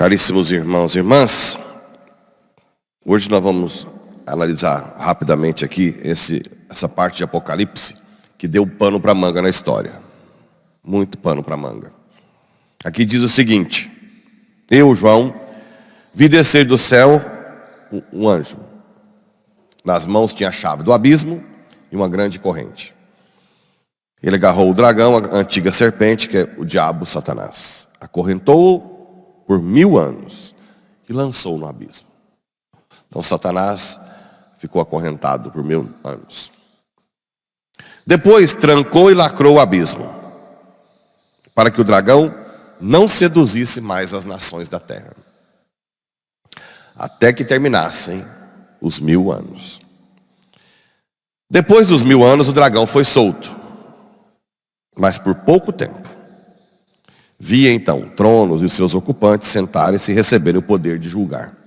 Caríssimos irmãos e irmãs, hoje nós vamos analisar rapidamente aqui essa parte de Apocalipse que deu pano para manga na história. Muito pano para manga. Aqui diz o seguinte: eu, João, vi descer do céu um anjo. Nas mãos tinha a chave do abismo e uma grande corrente. Ele agarrou o dragão, a antiga serpente, que é o diabo, Satanás. Acorrentou-o por 1000 anos e lançou no abismo. Então Satanás ficou acorrentado por 1000 anos. Depois trancou e lacrou o abismo, para que o dragão não seduzisse mais as nações da terra, até que terminassem os 1000 anos. Depois dos 1000 anos o dragão foi solto, mas por pouco tempo. Via então tronos e os seus ocupantes sentarem-se e receberem o poder de julgar.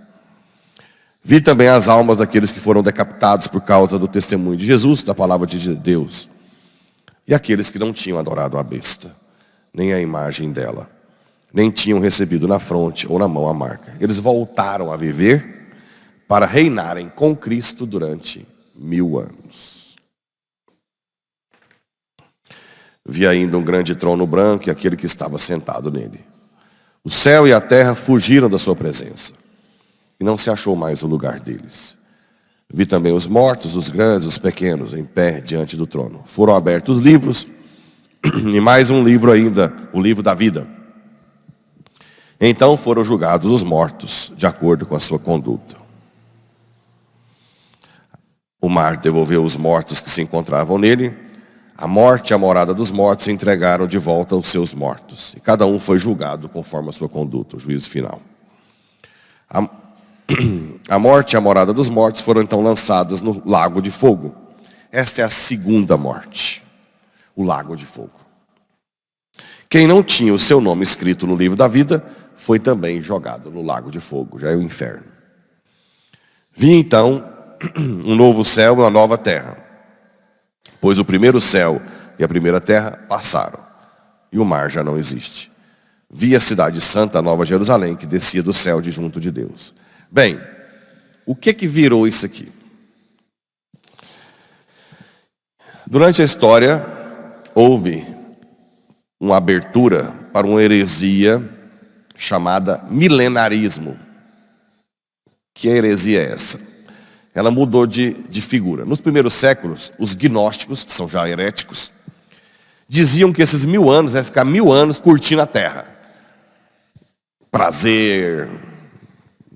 Vi também as almas daqueles que foram decapitados por causa do testemunho de Jesus, da palavra de Deus, e aqueles que não tinham adorado a besta, nem a imagem dela, nem tinham recebido na fronte ou na mão a marca. Eles voltaram a viver para reinarem com Cristo durante 1000 anos. Vi ainda um grande trono branco e aquele que estava sentado nele. O céu e a terra fugiram da sua presença, e não se achou mais o lugar deles. Vi também os mortos, os grandes, os pequenos, em pé diante do trono. Foram abertos livros, e mais um livro ainda, o livro da vida. Então foram julgados os mortos, de acordo com a sua conduta. O mar devolveu os mortos que se encontravam nele. A morte e a morada dos mortos se entregaram de volta aos seus mortos. E cada um foi julgado conforme a sua conduta, o juízo final. A morte e a morada dos mortos foram então lançadas no lago de fogo. Esta é a segunda morte, o lago de fogo. Quem não tinha o seu nome escrito no livro da vida foi também jogado no lago de fogo, já é o inferno. Vi então um novo céu e uma nova terra, pois o primeiro céu e a primeira terra passaram, e o mar já não existe. Vi a cidade santa, a nova Jerusalém, que descia do céu de junto de Deus. Bem, o que virou isso aqui? Durante a história, houve uma abertura para uma heresia chamada milenarismo. Que heresia é essa? Ela mudou de figura. Nos primeiros séculos, os gnósticos, que são já heréticos, diziam que esses 1000 anos ia ficar 1000 anos curtindo a terra. Prazer,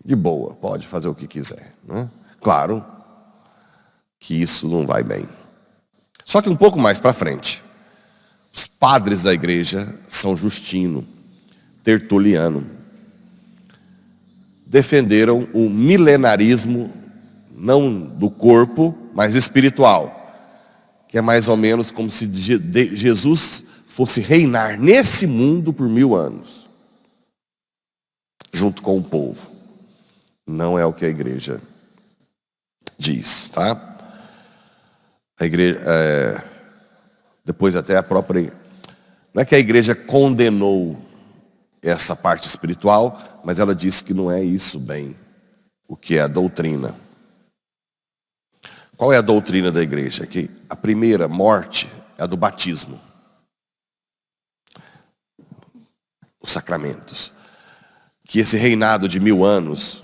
de boa, pode fazer o que quiser, né? Claro que isso não vai bem. Só que um pouco mais para frente, os padres da igreja, São Justino, Tertuliano, defenderam o milenarismo, não do corpo, mas espiritual, que é mais ou menos como se Jesus fosse reinar nesse mundo por 1000 anos, junto com o povo. Não é o que a igreja diz, tá? A igreja, depois até a própria, não é que a igreja condenou essa parte espiritual, mas ela disse que não é isso bem o que é a doutrina. Qual é a doutrina da igreja? Que a primeira morte é a do batismo. Os sacramentos. Que esse reinado de 1000 anos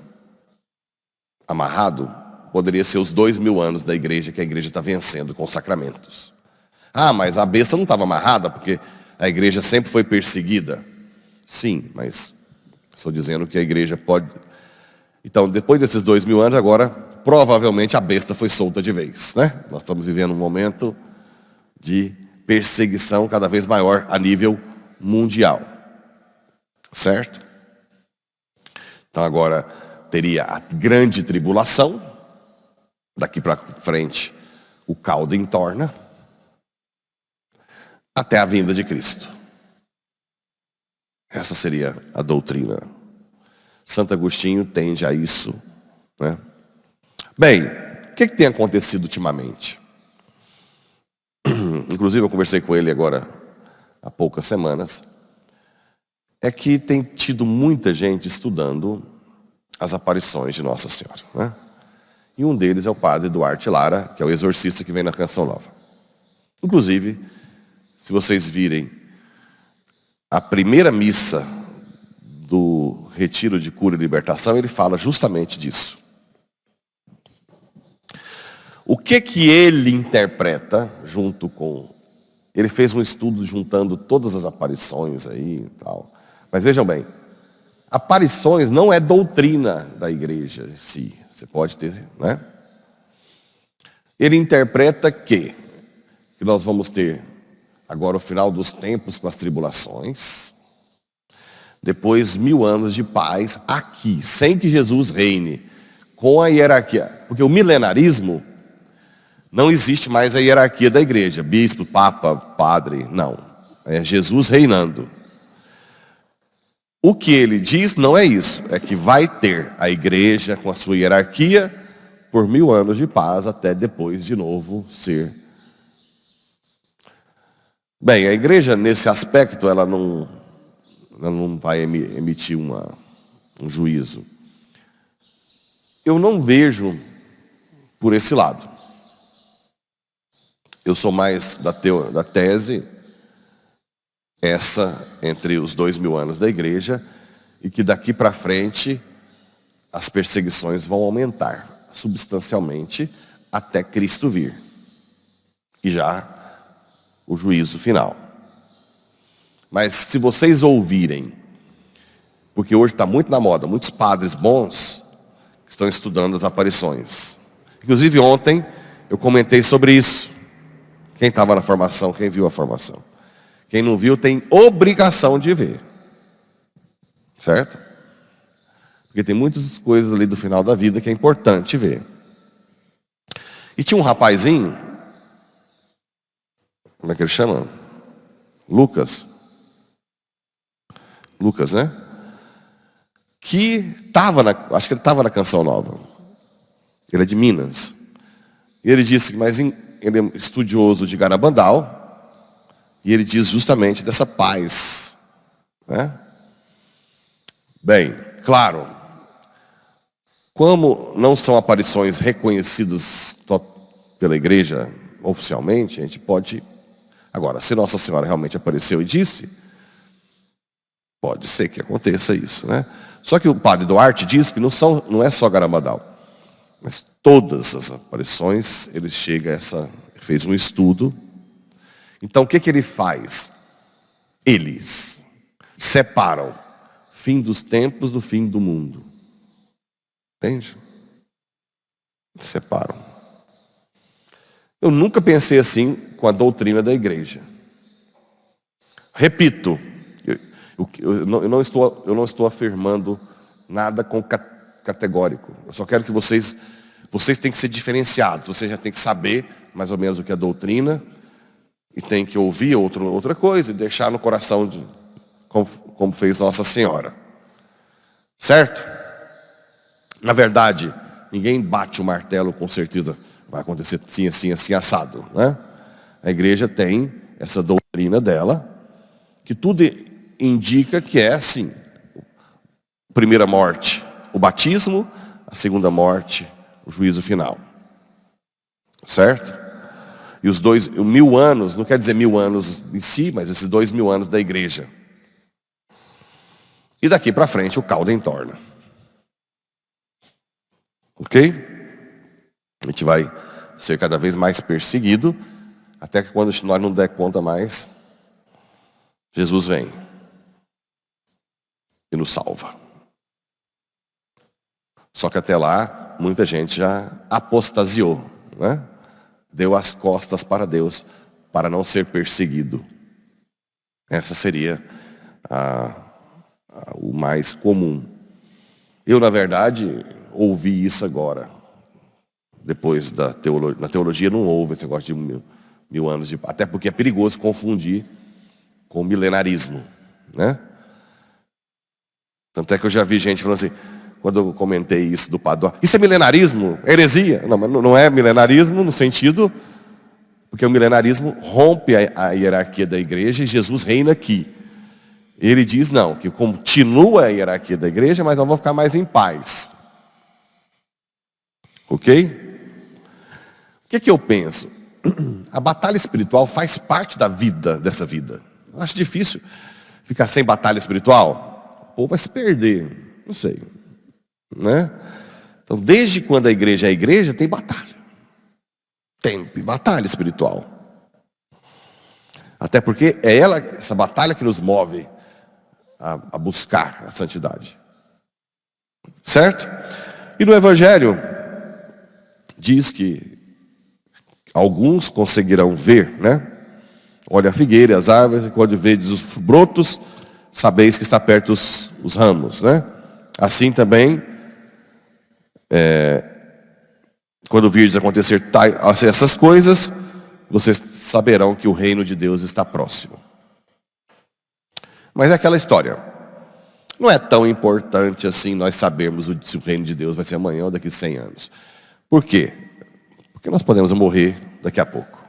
amarrado poderia ser os 2000 anos da igreja, que a igreja está vencendo com os sacramentos. Ah, mas a besta não estava amarrada porque a igreja sempre foi perseguida. Sim, mas estou dizendo que a igreja pode... Então, depois desses 2000 anos, agora, provavelmente a besta foi solta de vez, né? Nós estamos vivendo um momento de perseguição cada vez maior a nível mundial. Certo? Então agora teria a grande tribulação, daqui para frente o caldo entorna, até a vinda de Cristo. Essa seria a doutrina. Santo Agostinho tende a isso, né? Bem, o que tem acontecido ultimamente? Inclusive eu conversei com ele agora há poucas semanas. é que tem tido muita gente estudando as aparições de Nossa Senhora, né? E um deles é o padre Duarte Lara, que é o exorcista que vem na Canção Nova. Inclusive, se vocês virem a primeira missa do Retiro de Cura e Libertação, ele fala justamente disso. O que ele interpreta junto com... Ele fez um estudo juntando todas as aparições aí e tal. Mas vejam bem, aparições não é doutrina da igreja em si. Você pode ter, né? Ele interpreta que nós vamos ter agora o final dos tempos com as tribulações, depois 1000 anos de paz aqui, sem que Jesus reine, com a hierarquia. Porque o milenarismo, não existe mais a hierarquia da igreja, bispo, papa, padre, não. É Jesus reinando. O que ele diz não é isso, é que vai ter a igreja com a sua hierarquia por 1000 anos de paz, até depois de novo ser. Bem, a igreja nesse aspecto, ela não vai emitir um juízo. Eu não vejo por esse lado. Eu sou mais da tese, essa entre os 2000 anos da igreja, e que daqui para frente as perseguições vão aumentar substancialmente até Cristo vir. E já o juízo final. Mas se vocês ouvirem, porque hoje está muito na moda, muitos padres bons que estão estudando as aparições. Inclusive ontem eu comentei sobre isso. Quem estava na formação, quem viu a formação. Quem não viu tem obrigação de ver. Certo? Porque tem muitas coisas ali do final da vida que é importante ver. E tinha um rapazinho, como é que ele chama? Lucas, né? Que estava acho que ele estava na Canção Nova. Ele é de Minas. E ele disse, mas ele é estudioso de Garabandal, e ele diz justamente dessa paz, né? Bem, claro, como não são aparições reconhecidas pela igreja oficialmente, a gente pode... Agora, se Nossa Senhora realmente apareceu e disse, pode ser que aconteça isso, né? Só que o padre Duarte diz que não é só Garabandal, mas todas as aparições, ele fez um estudo. Então, o que ele faz? Eles separam fim dos tempos do fim do mundo. Entende? Separam. Eu nunca pensei assim com a doutrina da igreja. Repito, eu não estou afirmando nada categórico. Eu só quero que vocês têm que ser diferenciados. Vocês já têm que saber mais ou menos o que é doutrina e tem que ouvir outra coisa e deixar no coração como fez Nossa Senhora. Certo? Na verdade, ninguém bate o martelo com certeza. Vai acontecer assim, assim, assim, assado, né? A igreja tem essa doutrina dela, que tudo indica que é assim. A primeira morte, o batismo, a segunda morte, o juízo final. Certo? E os 1000 anos, não quer dizer 1000 anos em si, mas esses 2000 anos da igreja. E daqui para frente o caldo entorna. Ok? A gente vai ser cada vez mais perseguido, até que quando nós não der conta mais, Jesus vem e nos salva. Só que até lá, muita gente já apostasiou, né? Deu as costas para Deus, para não ser perseguido. Essa seria o mais comum. Eu, na verdade, ouvi isso agora. Depois na teologia não houve esse negócio de 1000 anos de... Até porque é perigoso confundir com milenarismo, né? Tanto é que eu já vi gente falando assim, quando eu comentei isso do padre, isso é milenarismo? Heresia? Não, mas não é milenarismo no sentido... Porque o milenarismo rompe a hierarquia da igreja e Jesus reina aqui. Ele diz não, que continua a hierarquia da igreja, mas nós vamos ficar mais em paz. Ok? O que eu penso? A batalha espiritual faz parte da vida, dessa vida. Eu acho difícil ficar sem batalha espiritual. O povo vai se perder, não sei. Né? Então, desde quando a igreja é igreja, tem batalha. Tem batalha espiritual. Até porque é essa batalha que nos move a buscar a santidade. Certo? E no Evangelho, diz que alguns conseguirão ver, né? Olha a figueira e as árvores, e quando vedes os brotos, sabeis que está perto os ramos, né? Assim também, quando virdes acontecer essas coisas, vocês saberão que o reino de Deus está próximo. Mas é aquela história. Não é tão importante assim nós sabermos se o reino de Deus vai ser amanhã ou daqui a 100 anos. Por quê? Porque nós podemos morrer daqui a pouco.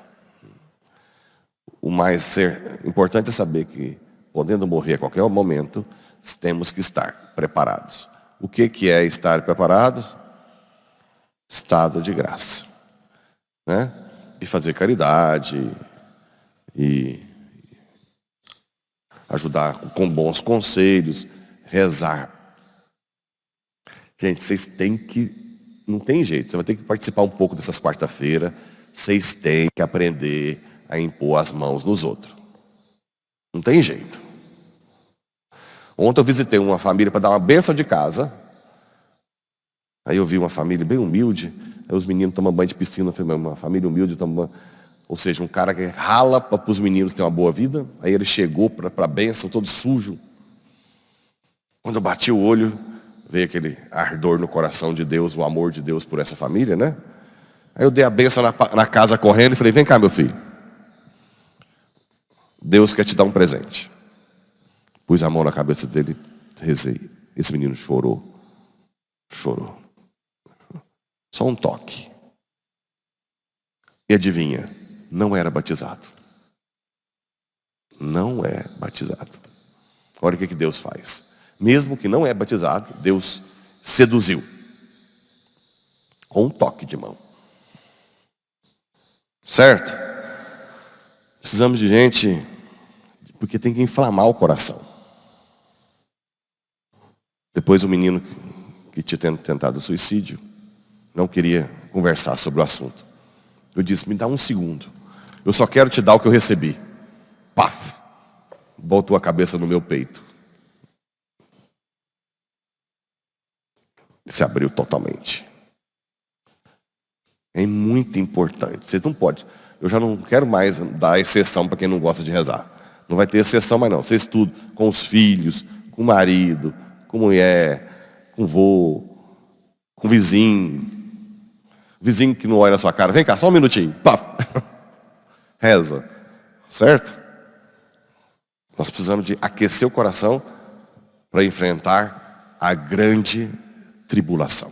O mais importante é saber que, podendo morrer a qualquer momento, temos que estar preparados. O que é estar preparados? Estado de graça. Né? E fazer caridade, e ajudar com bons conselhos, rezar. Gente, vocês têm que... Não tem jeito, você vai ter que participar um pouco dessas quarta-feiras. Vocês têm que aprender a impor as mãos nos outros. Não tem jeito. Ontem eu visitei uma família para dar uma bênção de casa. Aí eu vi uma família bem humilde. Aí os meninos tomam banho de piscina. Eu falei, uma família humilde toma banho. Ou seja, um cara que rala para os meninos terem uma boa vida. Aí ele chegou para a bênção todo sujo. Quando eu bati o olho, veio aquele ardor no coração de Deus, o amor de Deus por essa família, né? Aí eu dei a bênção na casa correndo e falei, vem cá, meu filho. Deus quer te dar um presente. Pus a mão na cabeça dele, rezei. Esse menino chorou. Chorou. Só um toque. E adivinha? Não era batizado. Não é batizado. Olha o que Deus faz. Mesmo que não é batizado, Deus seduziu. Com um toque de mão. Certo? Precisamos de gente, porque tem que inflamar o coração. Depois o menino que tinha tentado suicídio não queria conversar sobre o assunto. Eu disse, me dá um segundo. Eu só quero te dar o que eu recebi. Paf! Botou a cabeça no meu peito. Se abriu totalmente. É muito importante. Vocês não podem. Eu já não quero mais dar exceção para quem não gosta de rezar. Não vai ter exceção mais não. Vocês tudo, com os filhos, com o marido, com mulher, com o vô, com o vizinho. Vizinho que não olha na sua cara. Vem cá, só um minutinho. Paf. Reza. Certo? Nós precisamos de aquecer o coração para enfrentar a grande tribulação.